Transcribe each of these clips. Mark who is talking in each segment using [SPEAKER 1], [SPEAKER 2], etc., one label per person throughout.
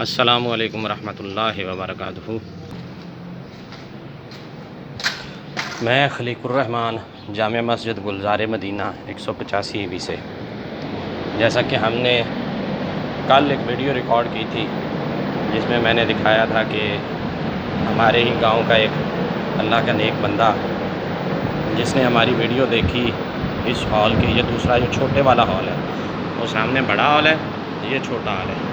[SPEAKER 1] السلام علیکم ورحمۃ اللہ وبرکاتہ۔ میں خلیق الرحمان جامع مسجد گلزار مدینہ 185 سے، جیسا کہ ہم نے کل ایک ویڈیو ریکارڈ کی تھی جس میں نے دکھایا تھا کہ ہمارے ہی گاؤں کا ایک اللہ کا نیک بندہ جس نے ہماری ویڈیو دیکھی اس ہال کے، یہ دوسرا جو چھوٹے والا ہال ہے، وہ سامنے بڑا ہال ہے، یہ چھوٹا ہال ہے۔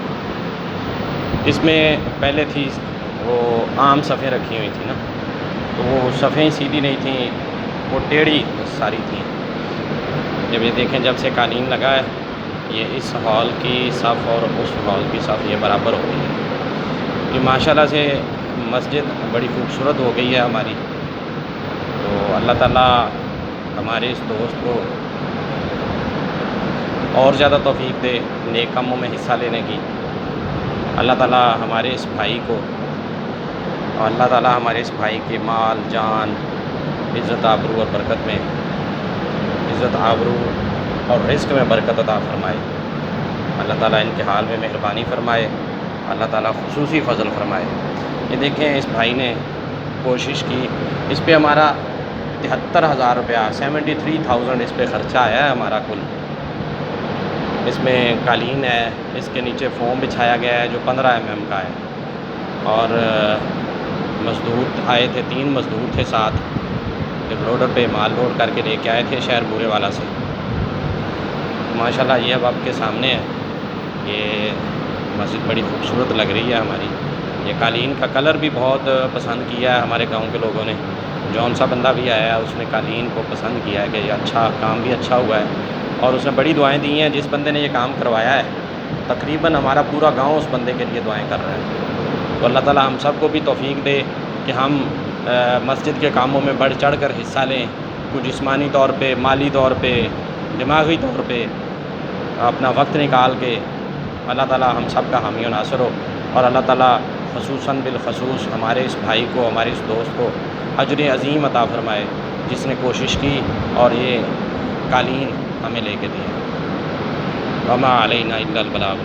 [SPEAKER 1] اس میں پہلے تھی وہ عام صفیں رکھی ہوئی تھیں نا، تو وہ صفیں سیدھی نہیں تھیں، وہ ٹیڑھی ساری تھیں۔ جب یہ دیکھیں جب سے قالین لگا ہے، یہ اس ہال کی صف اور اس ہال کی صف یہ برابر ہو گئی ہے۔ یہ ماشاءاللہ سے مسجد بڑی خوبصورت ہو گئی ہے ہماری۔ تو اللہ تعالیٰ ہمارے اس دوست کو اور زیادہ توفیق دے نیک کاموں میں حصہ لینے کی۔ اللہ تعالیٰ ہمارے اس بھائی کو، اور اللہ تعالیٰ ہمارے اس بھائی کے مال جان، عزت آبرو اور برکت میں، عزت آبرو اور رزق میں برکت عطا فرمائے۔ اللہ تعالیٰ ان کے حال میں مہربانی فرمائے، اللہ تعالیٰ خصوصی فضل فرمائے۔ یہ دیکھیں اس بھائی نے کوشش کی، اس پہ ہمارا 73,000 روپیہ 73,000 اس پہ خرچہ آیا ہے ہمارا کل۔ اس میں قالین ہے، اس کے نیچے فوم بچھایا گیا ہے جو 15 mm کا ہے، اور مزدور آئے تھے، 3 مزدور تھے ساتھ، ایک لوڈر پہ مال لوڈ کر کے لے کے آئے تھے شہر بورے والا سے۔ ماشاءاللہ یہ اب آپ کے سامنے ہے، یہ مسجد بڑی خوبصورت لگ رہی ہے ہماری۔ یہ قالین کا کلر بھی بہت پسند کیا ہے ہمارے گاؤں کے لوگوں نے، جون سا بندہ بھی آیا ہے اس نے قالین کو پسند کیا ہے کہ یہ اچھا کام بھی اچھا ہوا ہے، اور اس نے بڑی دعائیں دی ہیں۔ جس بندے نے یہ کام کروایا ہے تقریباً ہمارا پورا گاؤں اس بندے کے لیے دعائیں کر رہا ہے۔ تو اللہ تعالیٰ ہم سب کو بھی توفیق دے کہ ہم مسجد کے کاموں میں بڑھ چڑھ کر حصہ لیں، کچھ جسمانی طور پہ، مالی طور پہ، دماغی طور پہ اپنا وقت نکال کے۔ اللہ تعالیٰ ہم سب کا حامی و ناصر ہو، اور اللہ تعالیٰ خصوصاً بالخصوص ہمارے اس بھائی کو، ہمارے اس دوست کو اجر عظیم عطا فرمائے جس نے کوشش کی اور یہ قالین ہمیں لے کے دیا۔ وما علینا الا البلاغ۔